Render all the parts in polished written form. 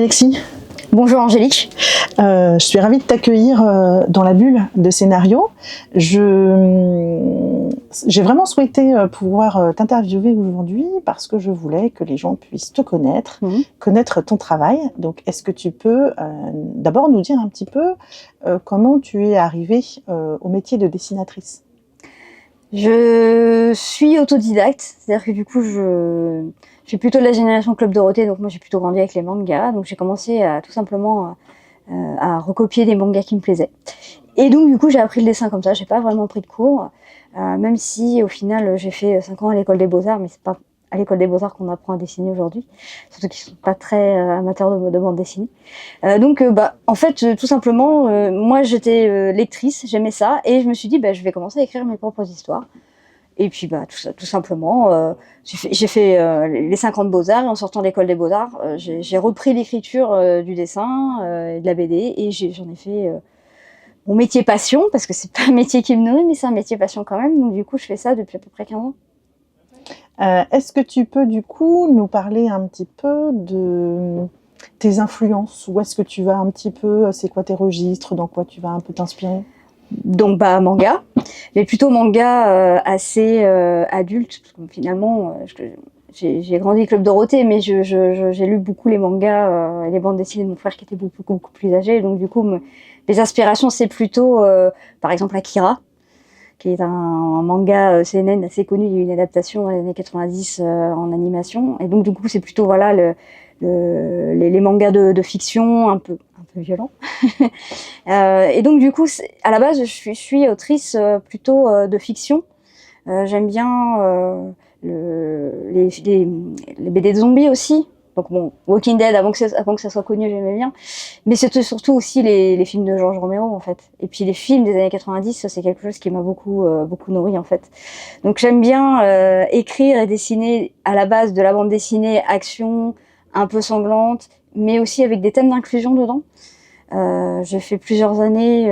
Alexis. Bonjour Angélique. Je suis ravie de t'accueillir dans la bulle de scénario. J'ai vraiment souhaité pouvoir t'interviewer aujourd'hui parce que je voulais que les gens puissent te connaître, connaître ton travail. Donc, est-ce que tu peux d'abord nous dire un petit peu comment tu es arrivée au métier de dessinatrice? Je suis autodidacte, c'est-à-dire que du coup, je suis plutôt de la génération Club Dorothée, donc moi j'ai plutôt grandi avec les mangas, donc j'ai commencé à tout simplement à recopier des mangas qui me plaisaient. Et donc du coup, j'ai appris le dessin comme ça, j'ai pas vraiment pris de cours, même si au final j'ai fait 5 ans à l'école des Beaux-Arts, mais c'est pas à l'école des Beaux-Arts qu'on apprend à dessiner aujourd'hui, surtout qu'ils sont pas très amateurs de bande dessinée. En fait, tout simplement, moi j'étais lectrice, j'aimais ça, et je me suis dit, je vais commencer à écrire mes propres histoires. Et puis, tout simplement, j'ai fait les 5 ans de Beaux-Arts, et en sortant de l'école des Beaux-Arts, j'ai repris l'écriture du dessin et de la BD, et j'en ai fait mon métier passion, parce que c'est pas un métier qui me nourrit, mais c'est un métier passion quand même. Donc du coup, je fais ça depuis à peu près 15 ans. Est-ce que tu peux du coup nous parler un petit peu de tes influences? Où est-ce que tu vas un petit peu? C'est quoi tes registres? Dans quoi tu vas un peu t'inspirer? Donc manga, mais plutôt manga assez adulte, parce que finalement, j'ai grandi Club Dorothée, mais j'ai lu beaucoup les mangas et les bandes dessinées de mon frère qui était beaucoup plus âgé. Donc du coup, mes inspirations, c'est plutôt, par exemple, Akira, qui est un manga CNN assez connu. Il y a eu une adaptation dans les années 90 en animation. Et donc, du coup, c'est plutôt voilà, les mangas de fiction un peu violents. Et donc, du coup, à la base, je suis autrice plutôt de fiction. J'aime bien les BD de zombies aussi. Donc bon, Walking Dead, avant que ça soit connu, j'aimais bien. Mais c'était surtout aussi les films de George Romero, en fait. Et puis les films des années 90, c'est quelque chose qui m'a beaucoup nourri, en fait. Donc j'aime bien écrire et dessiner à la base de la bande dessinée, action, un peu sanglante, mais aussi avec des thèmes d'inclusion dedans. J'ai fait plusieurs années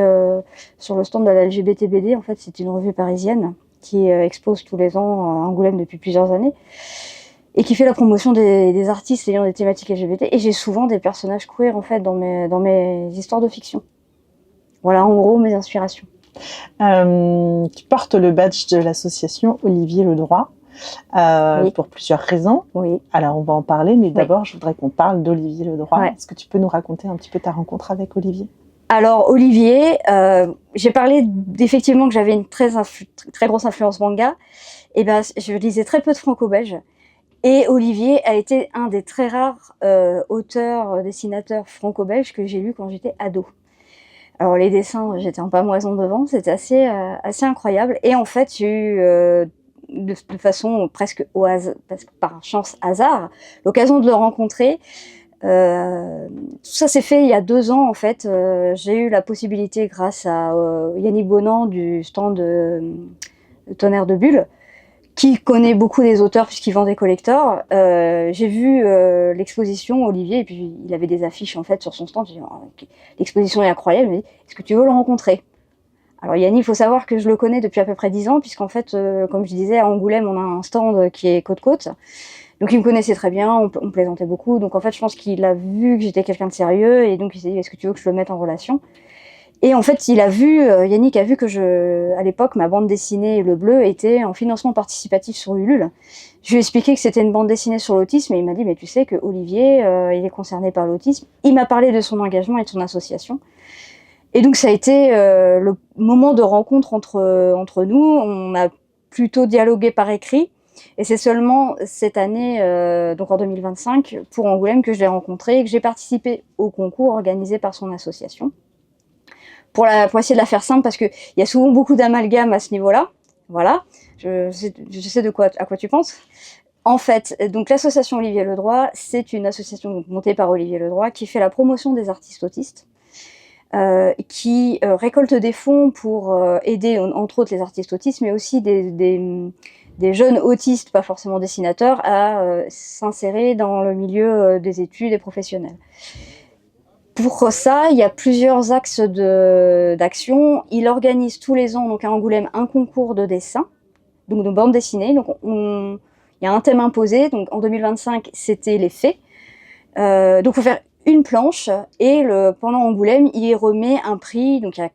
sur le stand de la LGBT BD. En fait, c'est une revue parisienne qui expose tous les ans à Angoulême depuis plusieurs années, et qui fait la promotion des artistes ayant des thématiques LGBT. Et j'ai souvent des personnages queer, en fait, dans mes histoires de fiction. Voilà, en gros, mes inspirations. Tu portes le badge de l'association Olivier Le Droit Oui. pour plusieurs raisons. Oui. Alors, on va en parler, mais d'abord, je voudrais qu'on parle d'Olivier Le Droit. Ouais. Est-ce que tu peux nous raconter un petit peu ta rencontre avec Olivier? Alors, Olivier, j'ai parlé effectivement que j'avais une très grosse influence manga. Et je lisais très peu de franco-belge. Et Olivier a été un des très rares auteurs, dessinateurs franco-belges que j'ai lu quand j'étais ado. Alors les dessins, j'étais en pamoison devant, c'était assez incroyable. Et en fait, j'ai eu de façon presque par chance hasard l'occasion de le rencontrer. Tout ça s'est fait il y a 2 ans en fait. J'ai eu la possibilité grâce à Yannick Bonan du stand Tonnerre de Bulle, qui connaît beaucoup des auteurs puisqu'il vend des collectors. J'ai vu l'exposition Olivier, et puis il avait des affiches en fait sur son stand. J'ai dit, oh, l'exposition est incroyable, mais est-ce que tu veux le rencontrer? Alors Yannick, il faut savoir que je le connais depuis à peu près 10 ans, puisqu'en fait, comme je disais, à Angoulême, on a un stand qui est côte-côte. Donc il me connaissait très bien, on plaisantait beaucoup. Donc en fait, je pense qu'il a vu que j'étais quelqu'un de sérieux, et donc il s'est dit, est-ce que tu veux que je le mette en relation? Et en fait, Yannick a vu que à l'époque, ma bande dessinée Le Bleu était en financement participatif sur Ulule. Je lui ai expliqué que c'était une bande dessinée sur l'autisme, et il m'a dit, mais tu sais que Olivier, il est concerné par l'autisme. Il m'a parlé de son engagement et de son association. Et donc ça a été le moment de rencontre entre nous. On a plutôt dialogué par écrit. Et c'est seulement cette année, donc en 2025, pour Angoulême, que je l'ai rencontré et que j'ai participé au concours organisé par son association. Pour essayer de la faire simple, parce qu'il y a souvent beaucoup d'amalgames à ce niveau-là. Voilà, je sais à quoi tu penses. En fait, donc l'association Olivier Le Droit, c'est une association montée par Olivier Le Droit qui fait la promotion des artistes autistes, qui récolte des fonds pour aider entre autres les artistes autistes, mais aussi des jeunes autistes, pas forcément dessinateurs, à s'insérer dans le milieu des études et professionnels. Pour ça, il y a plusieurs axes d'action. Il organise tous les ans, donc à Angoulême, un concours de dessin, donc de bande dessinée. Donc il y a un thème imposé. Donc en 2025, c'était les fées. Donc il faut faire une planche et pendant Angoulême, il remet un prix. Donc il y a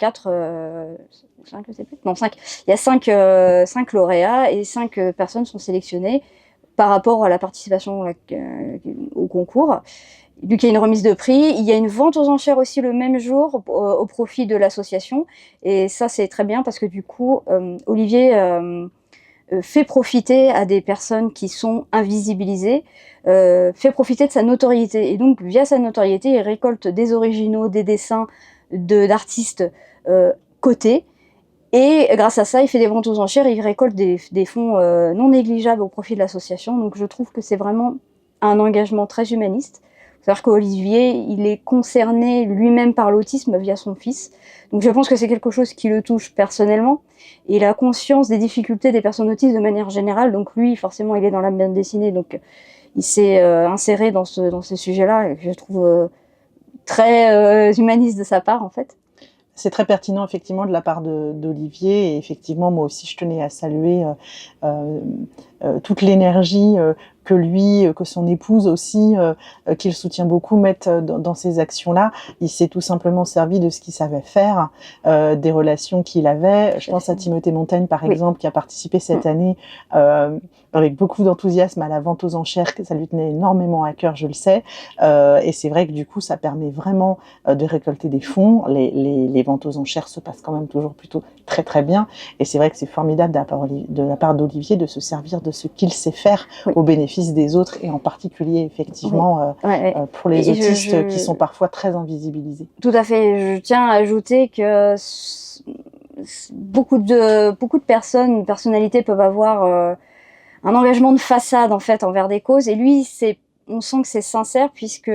5, je sais plus. Non, 5. Il y a 5 lauréats et 5 personnes sont sélectionnées par rapport à la participation au concours. Donc il y a une remise de prix, il y a une vente aux enchères aussi le même jour au profit de l'association. Et ça, c'est très bien parce que du coup, Olivier fait profiter à des personnes qui sont invisibilisées, fait profiter de sa notoriété. Et donc, via sa notoriété, il récolte des originaux, des dessins d'artistes cotés. Et grâce à ça, il fait des ventes aux enchères et il récolte des fonds non négligeables au profit de l'association. Donc je trouve que c'est vraiment un engagement très humaniste. Il faut savoir qu'Olivier, il est concerné lui-même par l'autisme via son fils. Donc je pense que c'est quelque chose qui le touche personnellement. Et il a conscience des difficultés des personnes autistes de manière générale. Donc lui, forcément, il est dans la bande dessinée. Donc il s'est inséré dans ces sujets-là, et que je trouve très humaniste de sa part, en fait. C'est très pertinent, effectivement, de la part d'Olivier. Et effectivement, moi aussi, je tenais à saluer toute l'énergie que lui, que son épouse aussi, qu'il soutient beaucoup, mettent dans ces actions-là. Il s'est tout simplement servi de ce qu'il savait faire, des relations qu'il avait. Je pense à Timothée Montaigne, par exemple, qui a participé cette année avec beaucoup d'enthousiasme à la vente aux enchères, que ça lui tenait énormément à cœur, je le sais. Et c'est vrai que du coup, ça permet vraiment de récolter des fonds. Les ventes aux enchères se passent quand même toujours plutôt très très bien. Et c'est vrai que c'est formidable de la part d'Olivier de se servir de ce qu'il sait faire au bénéfice des autres, et en particulier effectivement pour les autistes qui sont parfois très invisibilisés. Tout à fait. Je tiens à ajouter que beaucoup de personnes, personnalités peuvent avoir un engagement de façade en fait envers des causes, et lui on sent que c'est sincère puisque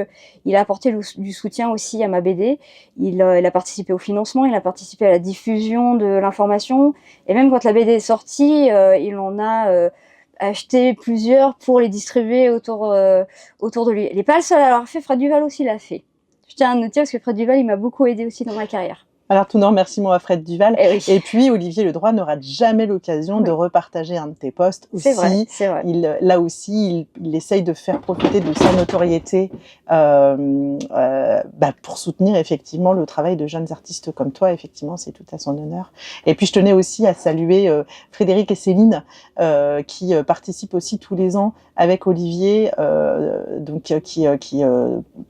il a apporté du soutien aussi à ma BD. Il a participé au financement, il a participé à la diffusion de l'information, et même quand la BD est sortie, il en a acheté plusieurs pour les distribuer autour de lui. Il n'est pas le seul à l'avoir fait, Fred Duval aussi l'a fait. Je tiens à noter parce que Fred Duval, il m'a beaucoup aidé aussi dans ma carrière. Alors, tout nos remerciements à Fred Duval. Oui. Et puis, Olivier Ledroit n'aura jamais l'occasion de repartager un de tes posts aussi. C'est vrai. Là aussi, il essaye de faire profiter de sa notoriété pour soutenir effectivement le travail de jeunes artistes comme toi. Effectivement, c'est tout à son honneur. Et puis, je tenais aussi à saluer Frédéric et Céline qui participent aussi tous les ans avec Olivier, qui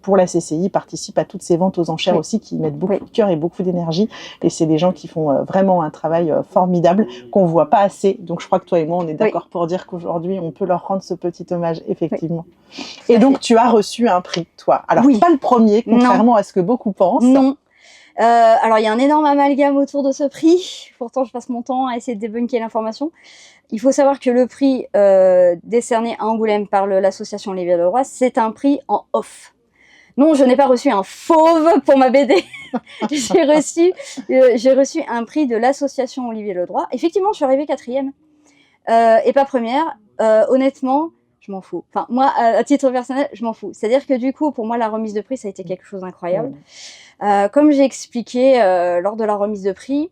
pour la CCI participent à toutes ces ventes aux enchères aussi, qui mettent beaucoup de cœur et beaucoup d'énergie. Et c'est des gens qui font vraiment un travail formidable qu'on voit pas assez. Donc je crois que toi et moi on est d'accord pour dire qu'aujourd'hui on peut leur rendre ce petit hommage, effectivement. Et donc tu as reçu un prix, toi. Alors pas le premier, contrairement à ce que beaucoup pensent. Non. Alors il y a un énorme amalgame autour de ce prix. Pourtant je passe mon temps à essayer de débunker l'information. Il faut savoir que le prix décerné à Angoulême par l'association Olivier Ledroit, c'est un prix en off. Non, je n'ai pas reçu un fauve pour ma BD. J'ai reçu un prix de l'association Olivier Ledroit. Effectivement, je suis arrivée 4e et pas première. Honnêtement, je m'en fous. Enfin, moi, à titre personnel, je m'en fous. C'est-à-dire que du coup, pour moi, la remise de prix, ça a été quelque chose d'incroyable. Comme j'ai expliqué lors de la remise de prix,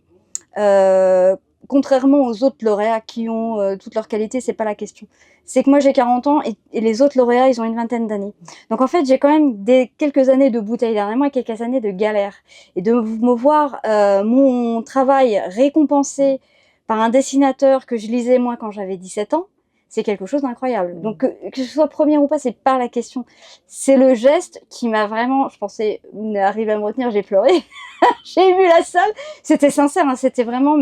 contrairement aux autres lauréats qui ont toutes leurs qualités, c'est pas la question. C'est que moi j'ai 40 ans et les autres lauréats ils ont une vingtaine d'années. Donc en fait j'ai quand même quelques années de bouteille derrière moi et quelques années de galère. Et de me voir mon travail récompensé par un dessinateur que je lisais moi quand j'avais 17 ans, c'est quelque chose d'incroyable. Donc que je sois première ou pas, c'est pas la question. C'est le geste qui m'a vraiment, je pensais arriver à me retenir, j'ai pleuré. J'ai vu la salle, c'était sincère, hein, c'était vraiment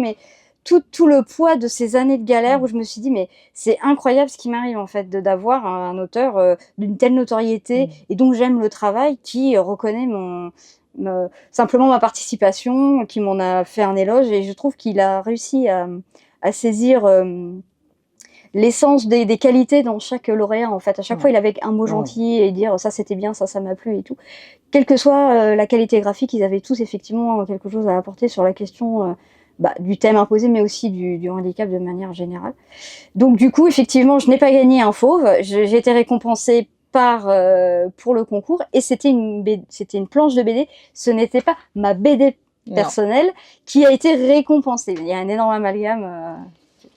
tout le poids de ces années de galère où je me suis dit mais c'est incroyable ce qui m'arrive en fait d'avoir un auteur d'une telle notoriété et donc j'aime le travail qui reconnaît simplement ma participation, qui m'en a fait un éloge, et je trouve qu'il a réussi à saisir l'essence des qualités dans chaque lauréat en fait. À chaque fois il avait un mot gentil et dire ça c'était bien, ça m'a plu et tout. Quelle que soit la qualité graphique, ils avaient tous effectivement quelque chose à apporter sur la question du thème imposé, mais aussi du handicap de manière générale. Donc du coup, effectivement, je n'ai pas gagné un fauve. J'ai été récompensée pour le concours, et c'était une planche de BD. Ce n'était pas ma BD personnelle qui a été récompensée. Il y a un énorme amalgame.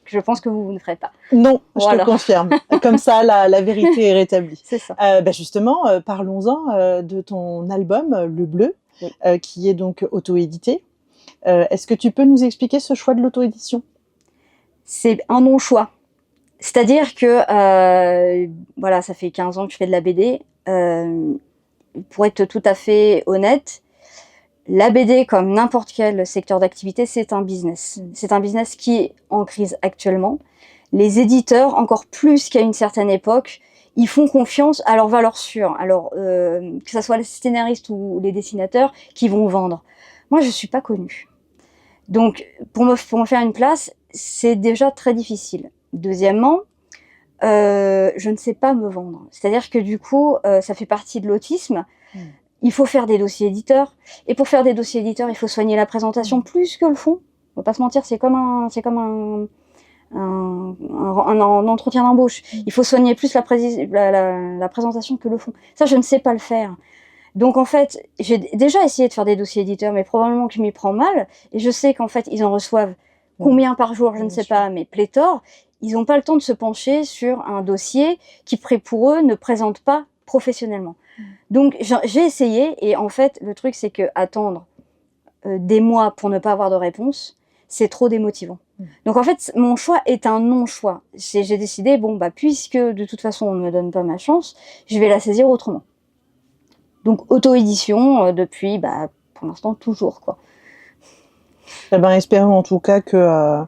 je pense que vous ne ferez pas. Non, je te confirme. Comme ça, la vérité est rétablie. C'est ça. Justement, parlons-en de ton album, Le Bleu, oui. Qui est donc auto-édité. Est-ce que tu peux nous expliquer ce choix de l'auto-édition? C'est un non-choix. C'est-à-dire que, voilà, ça fait 15 ans que je fais de la BD. Pour être tout à fait honnête, la BD, comme n'importe quel secteur d'activité, c'est un business. C'est un business qui est en crise actuellement. Les éditeurs, encore plus qu'à une certaine époque, ils font confiance à leurs valeurs sûres. Alors, que ce soit les scénaristes ou les dessinateurs qui vont vendre. Moi, je suis pas connue. Donc, pour me faire une place, c'est déjà très difficile. Deuxièmement, je ne sais pas me vendre. C'est-à-dire que du coup, ça fait partie de l'autisme. Il faut faire des dossiers éditeurs. Et pour faire des dossiers éditeurs, il faut soigner la présentation plus que le fond. On va pas se mentir, c'est comme un entretien d'embauche. Il faut soigner plus la présentation que le fond. Ça, je ne sais pas le faire. Donc en fait, j'ai déjà essayé de faire des dossiers éditeurs, mais probablement que je m'y prends mal. Et je sais qu'en fait, ils en reçoivent combien par jour, je ne sais pas, mais pléthore. Ils n'ont pas le temps de se pencher sur un dossier qui, pour eux, ne présente pas professionnellement. Donc j'ai essayé, et en fait, le truc, c'est que attendre des mois pour ne pas avoir de réponse, c'est trop démotivant. Donc en fait, mon choix est un non-choix. J'ai décidé, bon, bah, puisque de toute façon, on ne me donne pas ma chance, je vais la saisir autrement. Donc auto-édition depuis, bah, pour l'instant, toujours, quoi. Eh ben, espérons en tout cas que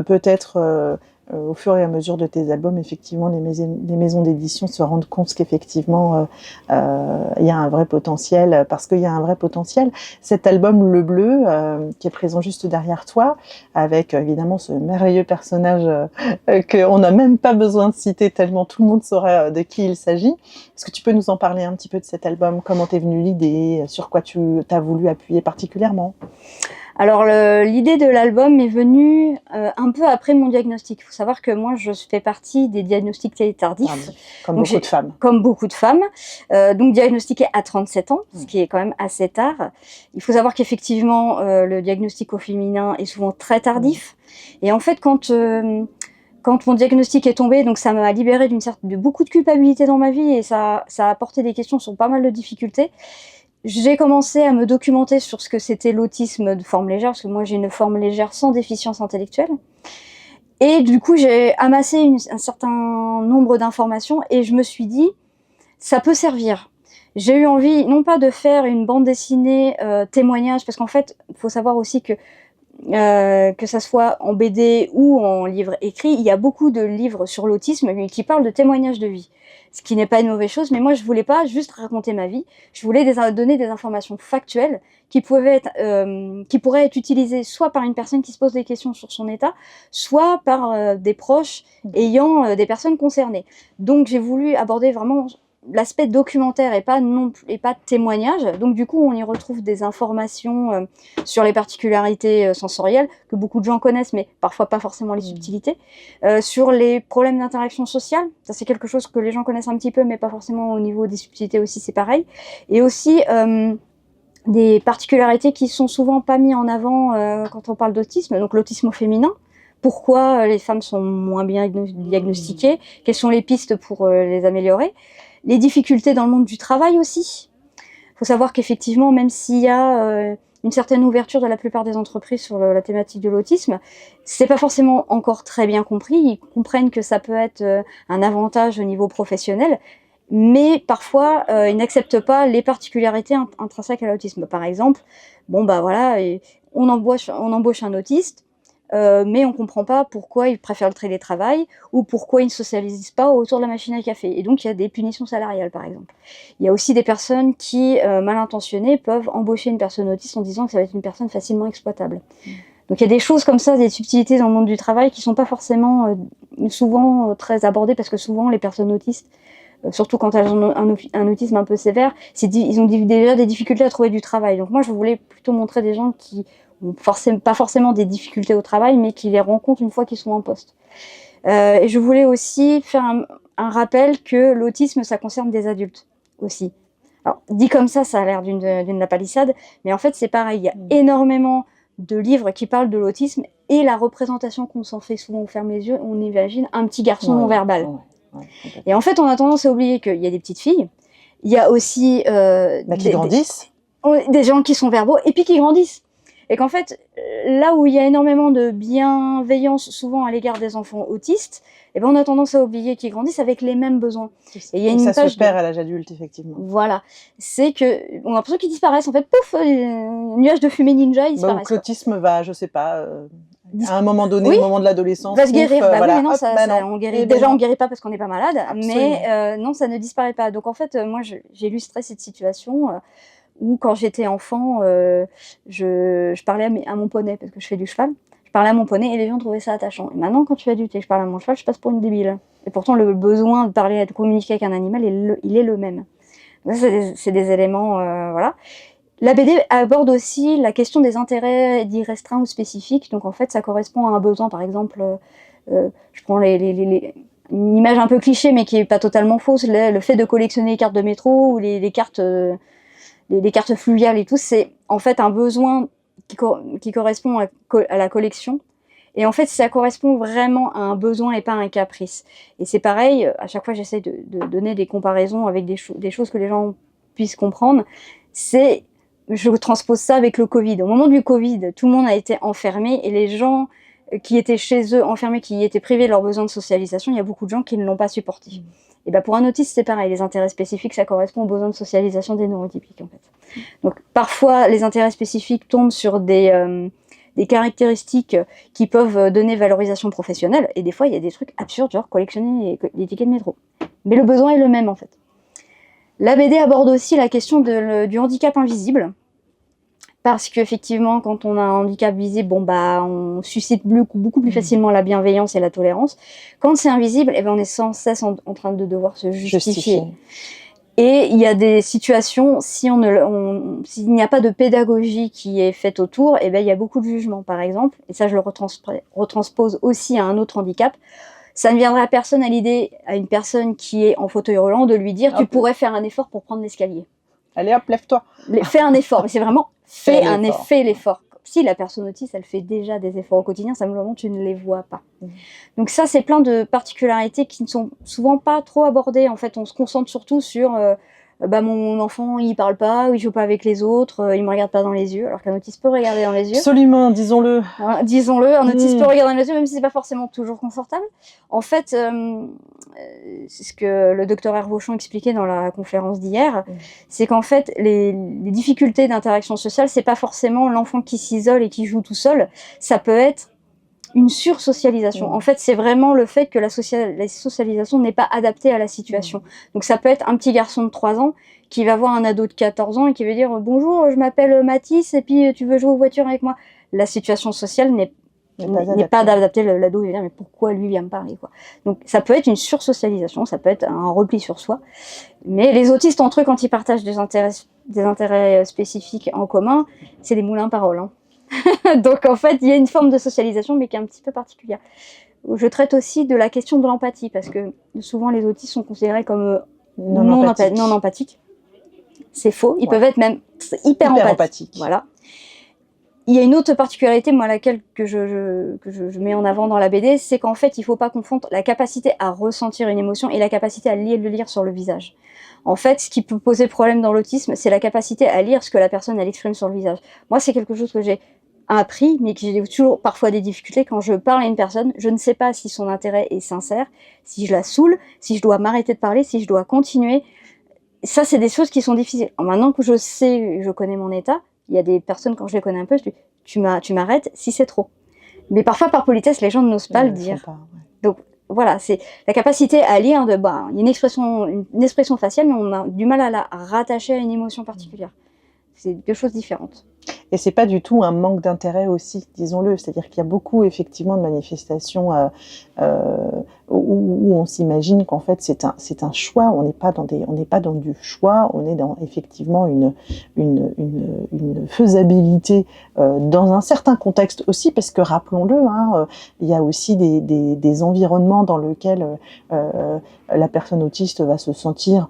peut-être au fur et à mesure de tes albums, effectivement, les maisons d'édition se rendent compte qu'effectivement, il y a un vrai potentiel, parce qu'il y a un vrai potentiel. Cet album, Le Bleu, qui est présent juste derrière toi, avec évidemment ce merveilleux personnage qu'on n'a même pas besoin de citer tellement tout le monde saurait de qui il s'agit. Est-ce que tu peux nous en parler un petit peu de cet album? Comment t'es venue l'idée? Sur quoi tu as voulu appuyer particulièrement? Alors l'idée de l'album m'est venue un peu après mon diagnostic. Il faut savoir que moi je fais partie des diagnostiqués tardifs. Comme donc, beaucoup de femmes. Comme beaucoup de femmes. Donc diagnostiquée à 37 ans, ce qui est quand même assez tard. Il faut savoir qu'effectivement le diagnostic au féminin est souvent très tardif. Et en fait quand mon diagnostic est tombé, donc ça m'a libérée de beaucoup de culpabilité dans ma vie, et ça a apporté des questions sur pas mal de difficultés. J'ai commencé à me documenter sur ce que c'était l'autisme de forme légère, parce que moi j'ai une forme légère sans déficience intellectuelle. Et du coup j'ai amassé un certain nombre d'informations, et je me suis dit, ça peut servir. J'ai eu envie, non pas de faire une bande dessinée témoignage, parce qu'en fait, il faut savoir aussi que ça soit en BD ou en livre écrit, il y a beaucoup de livres sur l'autisme qui parlent de témoignages de vie. Ce qui n'est pas une mauvaise chose, mais moi je voulais pas juste raconter ma vie, je voulais donner des informations factuelles qui pourraient être utilisées soit par une personne qui se pose des questions sur son état, soit par des proches ayant des personnes concernées. Donc j'ai voulu aborder vraiment l'aspect documentaire et pas témoignage. Donc du coup, on y retrouve des informations sur les particularités sensorielles que beaucoup de gens connaissent, mais parfois pas forcément les subtilités. Sur les problèmes d'interaction sociale, ça c'est quelque chose que les gens connaissent un petit peu, mais pas forcément au niveau des subtilités aussi, c'est pareil. Et aussi des particularités qui sont souvent pas mises en avant quand on parle d'autisme, donc l'autisme au féminin. Pourquoi les femmes sont moins bien diagnostiquées, quelles sont les pistes pour les améliorer. Les difficultés dans le monde du travail aussi. Il faut savoir qu'effectivement, même s'il y a une certaine ouverture de la plupart des entreprises sur la thématique de l'autisme, c'est pas forcément encore très bien compris. Ils comprennent que ça peut être un avantage au niveau professionnel, mais parfois ils n'acceptent pas les particularités intrinsèques à l'autisme. Par exemple, bon bah voilà, on embauche un autiste, mais on comprend pas pourquoi il préfère le télétravail ou pourquoi il ne socialise pas autour de la machine à café. Et donc, il y a des punitions salariales, par exemple. Il y a aussi des personnes qui, mal intentionnées, peuvent embaucher une personne autiste en disant que ça va être une personne facilement exploitable. Donc, il y a des choses comme ça, des subtilités dans le monde du travail qui sont pas forcément souvent très abordées, parce que souvent, les personnes autistes, surtout quand elles ont un autisme un peu sévère, ils ont déjà des difficultés à trouver du travail. Donc moi, je voulais plutôt montrer des gens qui pas forcément des difficultés au travail, mais qui les rencontrent une fois qu'ils sont en poste. Et je voulais aussi faire un rappel que l'autisme, ça concerne des adultes aussi. Alors, dit comme ça a l'air d'une lapalissade, mais en fait, c'est pareil. Il y a énormément de livres qui parlent de l'autisme et la représentation qu'on s'en fait souvent, on ferme les yeux, on imagine un petit garçon non-verbal. Et en fait, on a tendance à oublier qu'il y a des petites filles, il y a aussi qui grandissent. Des gens qui sont verbaux et puis qui grandissent. Et qu'en fait, là où il y a énormément de bienveillance souvent à l'égard des enfants autistes, eh ben on a tendance à oublier qu'ils grandissent avec les mêmes besoins. Et il y a une ça se perd à l'âge adulte, effectivement. Voilà. C'est que on a l'impression qu'ils disparaissent. En fait, pouf, nuage de fumée ninja, ils disparaissent. Donc l'autisme va, je sais pas, à un moment donné, au moment de l'adolescence, va se guérir. Voilà. Oui, mais non, on guérit. Déjà, on guérit pas parce qu'on n'est pas malade, mais non, ça ne disparaît pas. Donc en fait, moi, j'ai illustré cette situation. Où quand j'étais enfant, je parlais à mon poney, parce que je fais du cheval, je parlais à mon poney et les gens trouvaient ça attachant. Et maintenant, quand tu es adulte et que je parle à mon cheval, je passe pour une débile. Et pourtant, le besoin de parler, de communiquer avec un animal, il est le même. Donc ça, c'est des éléments, voilà. La BD aborde aussi la question des intérêts dits restreints ou spécifiques. Donc en fait, ça correspond à un besoin, par exemple, je prends une image un peu cliché, mais qui est pas totalement fausse, le fait de collectionner les cartes de métro ou les cartes... les cartes fluviales et tout, c'est en fait un besoin qui correspond à la collection. Et en fait, ça correspond vraiment à un besoin et pas à un caprice. Et c'est pareil, à chaque fois j'essaie de donner des comparaisons avec des choses que les gens puissent comprendre. Je transpose ça avec le Covid. Au moment du Covid, tout le monde a été enfermé et les gens qui étaient chez eux enfermés, qui étaient privés de leurs besoins de socialisation, il y a beaucoup de gens qui ne l'ont pas supporté. Et ben pour un autiste, c'est pareil. Les intérêts spécifiques, ça correspond aux besoins de socialisation des neurotypiques, en fait. Donc, parfois, les intérêts spécifiques tombent sur des caractéristiques qui peuvent donner valorisation professionnelle. Et des fois, il y a des trucs absurdes, genre collectionner les tickets de métro. Mais le besoin est le même, en fait. La BD aborde aussi la question du handicap invisible. Parce qu'effectivement, quand on a un handicap visible, on suscite beaucoup plus facilement la bienveillance et la tolérance. Quand c'est invisible, on est sans cesse en train de devoir se justifier. Et il y a des situations, s'il n'y a pas de pédagogie qui est faite autour, il y a beaucoup de jugement, par exemple. Et ça, je le retranspose aussi à un autre handicap. Ça ne viendrait à personne à l'idée, à une personne qui est en fauteuil roulant, de lui dire « tu pourrais faire un effort pour prendre l'escalier ». Allez hop, lève-toi. Fais un effort, mais c'est vraiment fais l'effort. Si la personne autiste, elle fait déjà des efforts au quotidien, simplement tu ne les vois pas. Donc ça, c'est plein de particularités qui ne sont souvent pas trop abordées. En fait, on se concentre surtout sur mon enfant, il parle pas, ou il joue pas avec les autres, il me regarde pas dans les yeux, alors qu'un autiste peut regarder dans les yeux. Absolument, disons-le. Hein, disons-le, un autiste peut regarder dans les yeux, même si c'est pas forcément toujours confortable. En fait, c'est ce que le docteur Hervauchon expliquait dans la conférence d'hier, c'est qu'en fait, les difficultés d'interaction sociale, c'est pas forcément l'enfant qui s'isole et qui joue tout seul, ça peut être une sursocialisation. En fait, c'est vraiment le fait que la socialisation n'est pas adaptée à la situation. Donc ça peut être un petit garçon de 3 ans qui va voir un ado de 14 ans et qui va dire « Bonjour, je m'appelle Mathis et puis tu veux jouer aux voitures avec moi ?» La situation sociale n'est pas adaptée. L'ado va dire « Mais pourquoi lui vient me parler ?» Donc ça peut être une sursocialisation, ça peut être un repli sur soi. Mais les autistes entre eux, quand ils partagent des intérêts spécifiques en commun, c'est des moulins à paroles, hein. Donc en fait, il y a une forme de socialisation, mais qui est un petit peu particulière. Je traite aussi de la question de l'empathie, parce que souvent les autistes sont considérés comme non empathiques. C'est faux, ils peuvent être même hyper empathiques. Voilà. Il y a une autre particularité, moi, laquelle que je mets en avant dans la BD, c'est qu'en fait, il ne faut pas confondre la capacité à ressentir une émotion et la capacité à le lire sur le visage. En fait, ce qui peut poser problème dans l'autisme, c'est la capacité à lire ce que la personne elle exprime sur le visage. Moi, c'est quelque chose que j'ai appris, mais que j'ai toujours parfois des difficultés. Quand je parle à une personne, je ne sais pas si son intérêt est sincère, si je la saoule, si je dois m'arrêter de parler, si je dois continuer. Ça, c'est des choses qui sont difficiles. Maintenant que je connais mon état, il y a des personnes, quand je les connais un peu, je dis, tu m'arrêtes si c'est trop. Mais parfois, par politesse, les gens n'osent pas le dire. Donc, voilà, c'est la capacité à lire, il y a une expression faciale, mais on a du mal à la rattacher à une émotion particulière. C'est deux choses différentes. Et c'est pas du tout un manque d'intérêt aussi, disons-le. C'est-à-dire qu'il y a beaucoup effectivement de manifestations où on s'imagine qu'en fait c'est un choix. On n'est pas dans du choix. On est dans effectivement une faisabilité dans un certain contexte aussi, parce que rappelons-le, il y a aussi des environnements dans lesquels la personne autiste va se sentir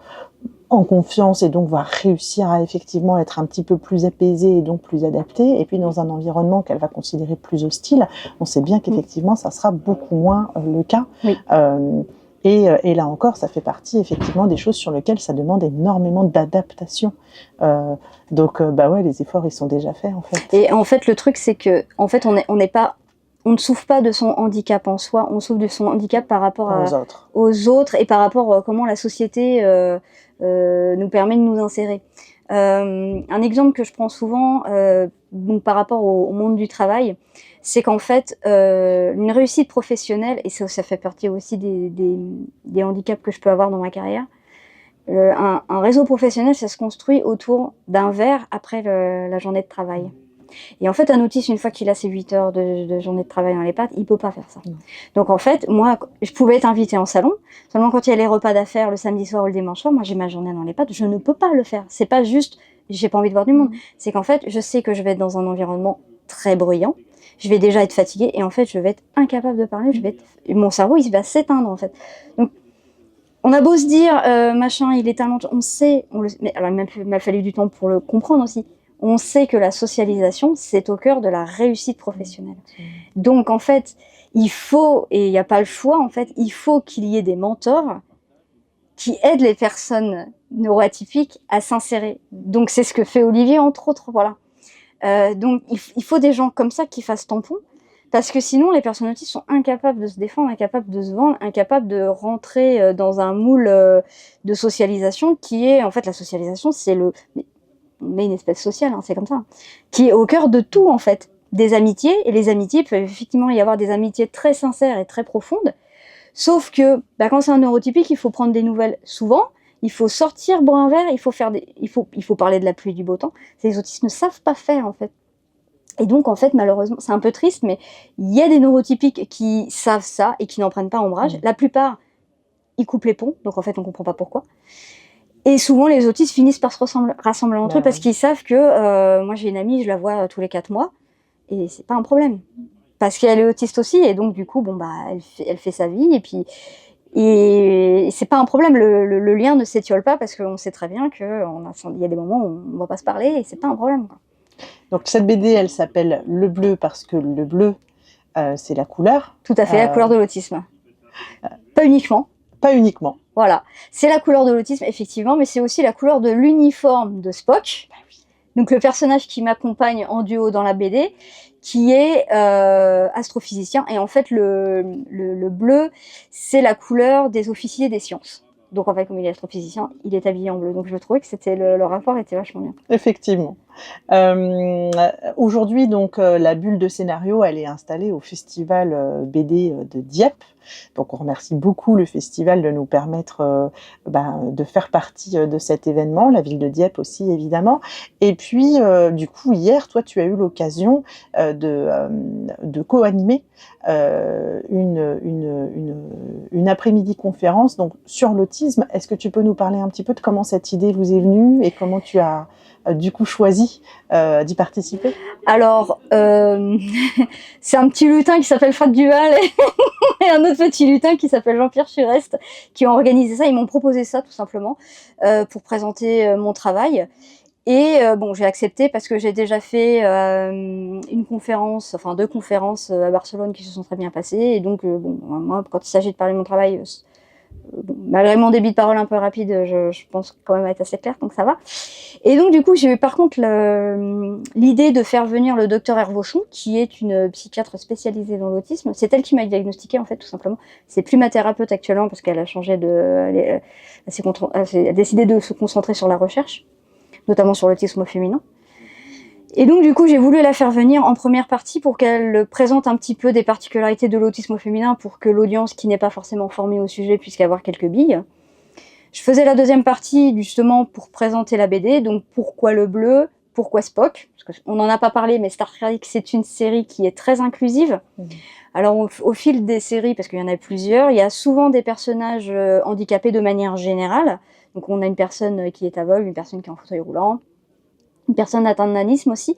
en confiance et donc va réussir à effectivement être un petit peu plus apaisée et donc plus adaptée. Et puis dans un environnement qu'elle va considérer plus hostile, on sait bien qu'effectivement ça sera beaucoup moins le cas. Oui. Et là encore, ça fait partie effectivement des choses sur lesquelles ça demande énormément d'adaptation. Donc bah ouais, les efforts ils sont déjà faits en fait. Et en fait le truc c'est que en fait on ne souffre pas de son handicap en soi, on souffre de son handicap par rapport aux autres et par rapport à comment la société nous permet de nous insérer. Un exemple que je prends souvent donc par rapport au monde du travail, c'est qu'en fait une réussite professionnelle, et ça fait partie aussi des handicaps que je peux avoir dans ma carrière, un réseau professionnel, ça se construit autour d'un verre après la journée de travail. Et en fait, un autiste, une fois qu'il a ses 8 heures de journée de travail dans les pattes, il peut pas faire ça. Donc en fait, moi, je pouvais être invitée en salon, seulement quand il y a les repas d'affaires le samedi soir ou le dimanche soir, moi j'ai ma journée dans les pattes, je ne peux pas le faire. C'est pas juste, j'ai pas envie de voir du monde, c'est qu'en fait, je sais que je vais être dans un environnement très bruyant, je vais déjà être fatiguée et en fait, je vais être incapable de parler, mon cerveau, il va s'éteindre en fait. Donc, on a beau se dire, machin, il est talentueux, on sait, mais alors il m'a fallu du temps pour le comprendre aussi. On sait que la socialisation, c'est au cœur de la réussite professionnelle. Donc, en fait, il faut, et il n'y a pas le choix, en fait, il faut qu'il y ait des mentors qui aident les personnes neuroatypiques à s'insérer. Donc, c'est ce que fait Olivier, entre autres, voilà. Donc, il faut des gens comme ça qui fassent tampon, parce que sinon, les personnes autistes sont incapables de se défendre, incapables de se vendre, incapables de rentrer dans un moule de socialisation qui est, en fait, la socialisation, c'est mais une espèce sociale, hein, c'est comme ça, qui est au cœur de tout en fait, des amitiés, et les amitiés peuvent effectivement y avoir des amitiés très sincères et très profondes, sauf que quand c'est un neurotypique, il faut prendre des nouvelles souvent, il faut sortir boire un verre, il faut parler de la pluie et du beau temps. Les autistes ne savent pas faire en fait. Et donc en fait malheureusement, c'est un peu triste, mais il y a des neurotypiques qui savent ça et qui n'en prennent pas ombrage. La plupart, ils coupent les ponts, donc en fait on comprend pas pourquoi. Et souvent, les autistes finissent par se rassembler entre eux parce qu'ils savent que moi, j'ai une amie, je la vois tous les 4 mois et c'est pas un problème. Parce qu'elle est autiste aussi et donc, du coup, elle fait sa vie et c'est pas un problème. Le lien ne s'étiole pas parce qu'on sait très bien qu'il y a des moments où on va pas se parler et c'est pas un problème, quoi. Donc, cette BD, elle s'appelle Le Bleu parce que le bleu, c'est la couleur. Tout à fait, la couleur de l'autisme. Pas uniquement. Pas uniquement. Voilà, c'est la couleur de l'autisme, effectivement, mais c'est aussi la couleur de l'uniforme de Spock. Donc le personnage qui m'accompagne en duo dans la BD, qui est astrophysicien. Et en fait, le bleu, c'est la couleur des officiers des sciences. Donc en fait, comme il est astrophysicien, il est habillé en bleu. Donc je trouvais que le rapport était vachement bien. Effectivement. Aujourd'hui, donc, la bulle de scénario, elle est installée au festival BD de Dieppe. Donc, on remercie beaucoup le festival de nous permettre de faire partie de cet événement, la ville de Dieppe aussi, évidemment. Et puis, du coup, hier, toi, tu as eu l'occasion de co-animer une après-midi conférence donc, sur l'autisme. Est-ce que tu peux nous parler un petit peu de comment cette idée vous est venue et comment tu as du coup choisi d'y participer? Alors, c'est un petit lutin qui s'appelle Fred Duval et un autre petit lutin qui s'appelle Jean-Pierre Chirest qui ont organisé ça. Ils m'ont proposé ça tout simplement pour présenter mon travail. Et j'ai accepté parce que j'ai déjà fait une conférence, enfin 2 conférences à Barcelone qui se sont très bien passées. Et donc, moi, quand il s'agit de parler de mon travail, malgré mon débit de parole un peu rapide, je pense quand même être assez claire, donc ça va. Et donc du coup, j'ai eu par contre l'idée de faire venir le docteur Hervauchon, qui est une psychiatre spécialisée dans l'autisme. C'est elle qui m'a diagnostiqué en fait, tout simplement. C'est plus ma thérapeute actuellement parce qu'elle a changé elle a décidé de se concentrer sur la recherche, notamment sur l'autisme féminin. Et donc du coup, j'ai voulu la faire venir en première partie pour qu'elle présente un petit peu des particularités de l'autisme féminin pour que l'audience qui n'est pas forcément formée au sujet puisse avoir quelques billes. Je faisais la deuxième partie justement pour présenter la BD, donc pourquoi le bleu, pourquoi Spock, parce qu'on n'en a pas parlé, mais Star Trek c'est une série qui est très inclusive. Alors au fil des séries, parce qu'il y en a plusieurs, il y a souvent des personnages handicapés de manière générale. Donc on a une personne qui est aveugle, une personne qui est en fauteuil roulant, une personne atteinte de nanisme aussi,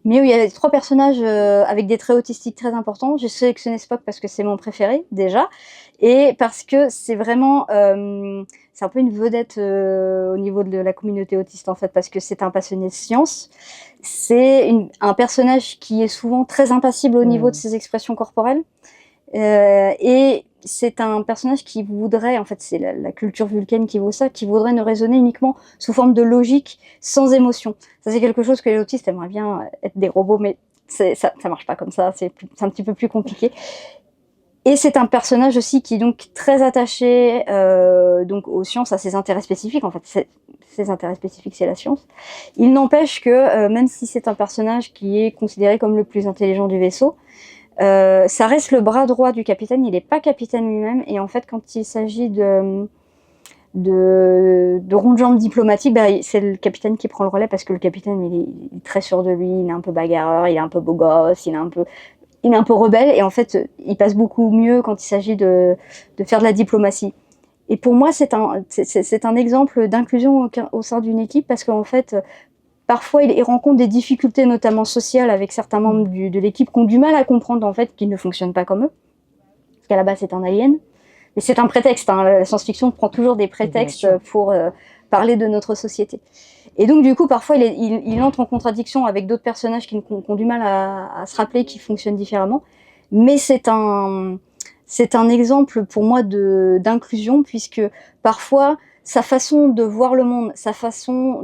mais où il y avait 3 personnages avec des traits autistiques très importants. J'ai sélectionné Spock parce que c'est mon préféré déjà, et parce que c'est vraiment, c'est un peu une vedette au niveau de la communauté autiste en fait, parce que c'est un passionné de science. C'est un personnage qui est souvent très impassible au niveau de ses expressions corporelles, et c'est un personnage qui voudrait, en fait c'est la culture vulcaine qui vaut ça, qui voudrait ne raisonner uniquement sous forme de logique, sans émotion. Ça c'est quelque chose que les autistes aimeraient bien être des robots, mais ça marche pas comme ça, c'est un petit peu plus compliqué. Et c'est un personnage aussi qui est donc très attaché donc aux sciences, à ses intérêts spécifiques. En fait, ses intérêts spécifiques, c'est la science. Il n'empêche que même si c'est un personnage qui est considéré comme le plus intelligent du vaisseau, ça reste le bras droit du capitaine. Il n'est pas capitaine lui-même. Et en fait, quand il s'agit de rond de jambe diplomatique, c'est le capitaine qui prend le relais, parce que le capitaine, il est très sûr de lui, il est un peu bagarreur, il est un peu beau gosse, il est un peu rebelle, et en fait, il passe beaucoup mieux quand il s'agit de faire de la diplomatie. Et pour moi, c'est un exemple d'inclusion au sein d'une équipe, parce qu'en fait, parfois, il rencontre des difficultés, notamment sociales, avec certains membres de l'équipe qui ont du mal à comprendre en fait qu'il ne fonctionne pas comme eux, parce qu'à la base, c'est un alien. Mais c'est un prétexte, hein. La science-fiction prend toujours des prétextes pour parler de notre société. Et donc, du coup, parfois, il entre en contradiction avec d'autres personnages qui ont du mal à se rappeler qu'ils fonctionnent différemment. Mais c'est un exemple pour moi d'inclusion, puisque parfois, sa façon de voir le monde, sa façon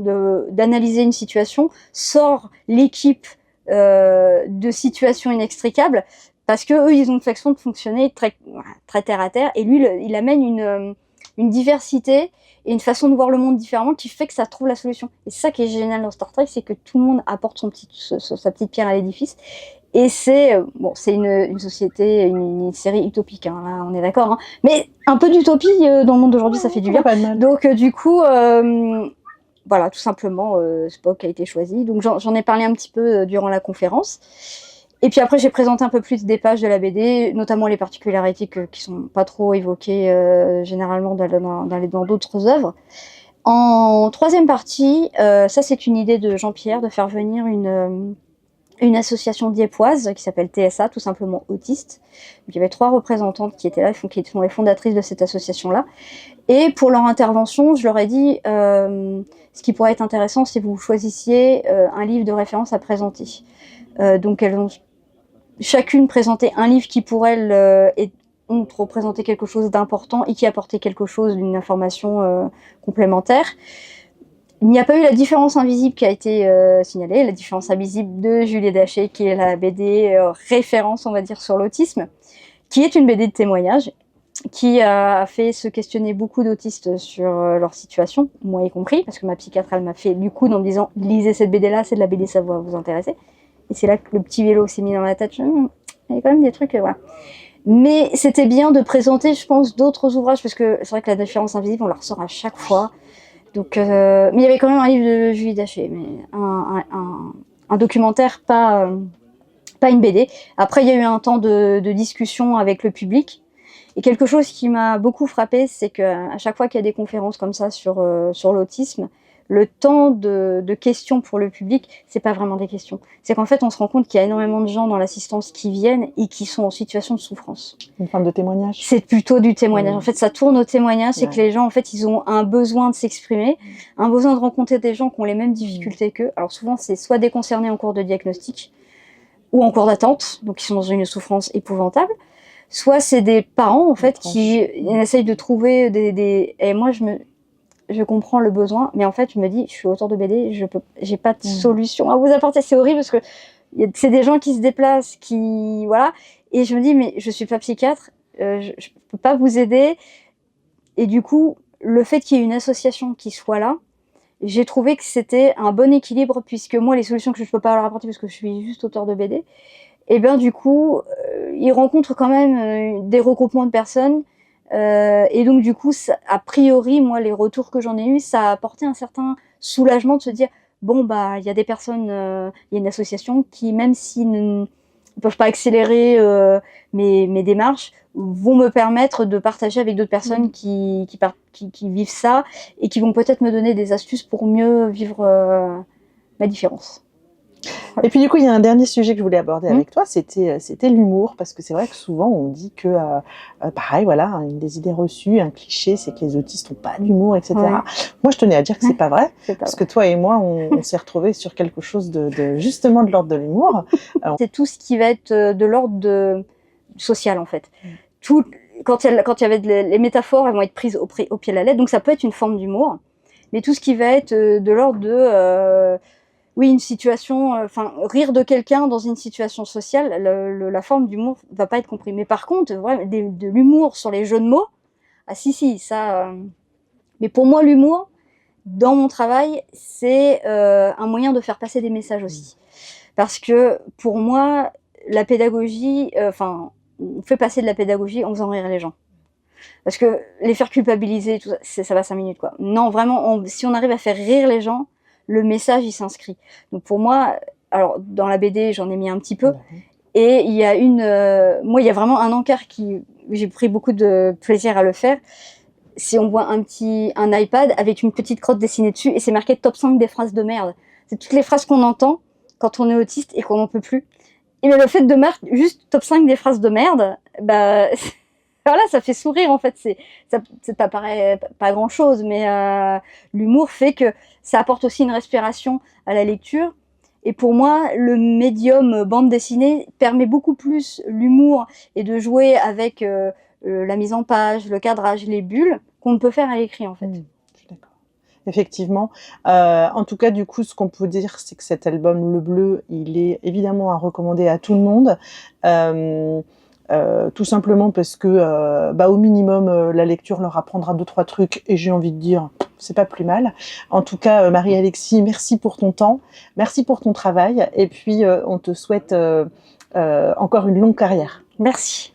d'analyser une situation sort l'équipe de situations inextricables, parce que eux, ils ont une façon de fonctionner très terre à terre, et lui, il amène une diversité et une façon de voir le monde différemment qui fait que ça trouve la solution. Et c'est ça qui est génial dans Star Trek, c'est que tout le monde apporte sa petite pierre à l'édifice. Et c'est une société, une série utopique, hein, là, on est d'accord, hein. Mais un peu d'utopie dans le monde d'aujourd'hui, ça fait du bien. Pas de mal. Donc du coup, voilà, tout simplement, Spock a été choisi. Donc j'en ai parlé un petit peu durant la conférence. Et puis après, j'ai présenté un peu plus des pages de la BD, notamment les particularités qui sont pas trop évoquées généralement dans d'autres œuvres. En troisième partie, ça c'est une idée de Jean-Pierre, de faire venir une association diepoise qui s'appelle TSA, tout simplement Autistes. Donc, il y avait 3 représentantes qui étaient là, qui sont les fondatrices de cette association-là. Et pour leur intervention, je leur ai dit, ce qui pourrait être intéressant, c'est que vous choisissiez un livre de référence à présenter. Donc elles ont chacune présenté un livre qui pour elles représentait quelque chose d'important et qui apportait quelque chose, d'une information complémentaire. Il n'y a pas eu la différence invisible qui a été signalée, la différence invisible de Julie Daché, qui est la BD référence, on va dire, sur l'autisme, qui est une BD de témoignage, qui a fait se questionner beaucoup d'autistes sur leur situation, moi y compris, parce que ma psychiatre, elle m'a fait du coup en me disant « lisez cette BD-là, c'est de la BD, ça va vous intéresser ». Et c'est là que le petit vélo s'est mis dans la tête. Il y a quand même des trucs, voilà. Mais c'était bien de présenter, je pense, d'autres ouvrages, parce que c'est vrai que la différence invisible, on la ressort à chaque fois. Donc, mais il y avait quand même un livre de Julie Daché, mais un documentaire, pas une BD. Après, il y a eu un temps de discussion avec le public. Et quelque chose qui m'a beaucoup frappée, c'est qu'à chaque fois qu'il y a des conférences comme ça sur l'autisme, le temps de questions pour le public, c'est pas vraiment des questions. C'est qu'en fait, on se rend compte qu'il y a énormément de gens dans l'assistance qui viennent et qui sont en situation de souffrance. Une forme de témoignage. C'est plutôt du témoignage. En fait, ça tourne au témoignage. C'est que les gens, en fait, ils ont un besoin de s'exprimer, un besoin de rencontrer des gens qui ont les mêmes difficultés qu'eux. Alors souvent, c'est soit des concernés en cours de diagnostic ou en cours d'attente, donc ils sont dans une souffrance épouvantable. Soit c'est des parents, en fait, qui essayent de trouver Et moi, je comprends le besoin, mais en fait, je me dis, je suis auteur de BD, j'ai pas de solution à vous apporter. C'est horrible parce que c'est des gens qui se déplacent, voilà. Et je me dis, mais je suis pas psychiatre, je peux pas vous aider. Et du coup, le fait qu'il y ait une association qui soit là, j'ai trouvé que c'était un bon équilibre, puisque moi, les solutions que je peux pas leur apporter parce que je suis juste auteur de BD, et bien du coup, ils rencontrent quand même des regroupements de personnes. Et donc du coup, a priori, moi, les retours que j'en ai eus, ça a apporté un certain soulagement de se dire, bon, bah, il y a des personnes, il y a une association qui, même s'ils ne peuvent pas accélérer mes démarches, vont me permettre de partager avec d'autres personnes qui vivent ça, et qui vont peut-être me donner des astuces pour mieux vivre ma différence. Et puis du coup, il y a un dernier sujet que je voulais aborder avec toi, c'était l'humour, parce que c'est vrai que souvent on dit que, pareil, voilà, une des idées reçues, un cliché, c'est que les autistes n'ont pas d'humour, etc. Ouais. Moi, je tenais à dire que c'est pas vrai, parce que toi et moi, on s'est retrouvés sur quelque chose justement de l'ordre de l'humour. C'est tout ce qui va être de l'ordre social, en fait. Quand il y avait les métaphores, elles vont être prises au pied de la lettre, donc ça peut être une forme d'humour, mais tout ce qui va être de l'ordre de... oui, une situation, rire de quelqu'un dans une situation sociale, la forme d'humour va pas être compris. Mais par contre, vraiment, de l'humour sur les jeux de mots, ah si, ça... Mais pour moi, l'humour, dans mon travail, c'est un moyen de faire passer des messages aussi. Parce que pour moi, la pédagogie, on fait passer de la pédagogie en faisant rire les gens. Parce que les faire culpabiliser, tout ça, ça va 5 minutes, quoi. Non, vraiment, si on arrive à faire rire les gens, le message, il s'inscrit. Donc pour moi, alors dans la BD, j'en ai mis un petit peu. Et il y a moi, il y a vraiment un encart j'ai pris beaucoup de plaisir à le faire. Si on voit un iPad avec une petite crotte dessinée dessus et c'est marqué top 5 des phrases de merde. C'est toutes les phrases qu'on entend quand on est autiste et qu'on n'en peut plus. Et mais le fait de marquer juste top 5 des phrases de merde, bah... voilà, ça fait sourire en fait, ça paraît pas grand chose, mais l'humour fait que ça apporte aussi une respiration à la lecture. Et pour moi, le médium bande dessinée permet beaucoup plus l'humour et de jouer avec la mise en page, le cadrage, les bulles, qu'on ne peut faire à l'écrit en fait. Je suis d'accord. Effectivement. En tout cas, du coup, ce qu'on peut dire, c'est que cet album Le Bleu, il est évidemment à recommander à tout le monde. Tout simplement parce que au minimum la lecture leur apprendra 2-3 trucs et j'ai envie de dire c'est pas plus mal. En tout cas Marie-Alexis, merci pour ton temps, merci pour ton travail et puis on te souhaite encore une longue carrière. Merci.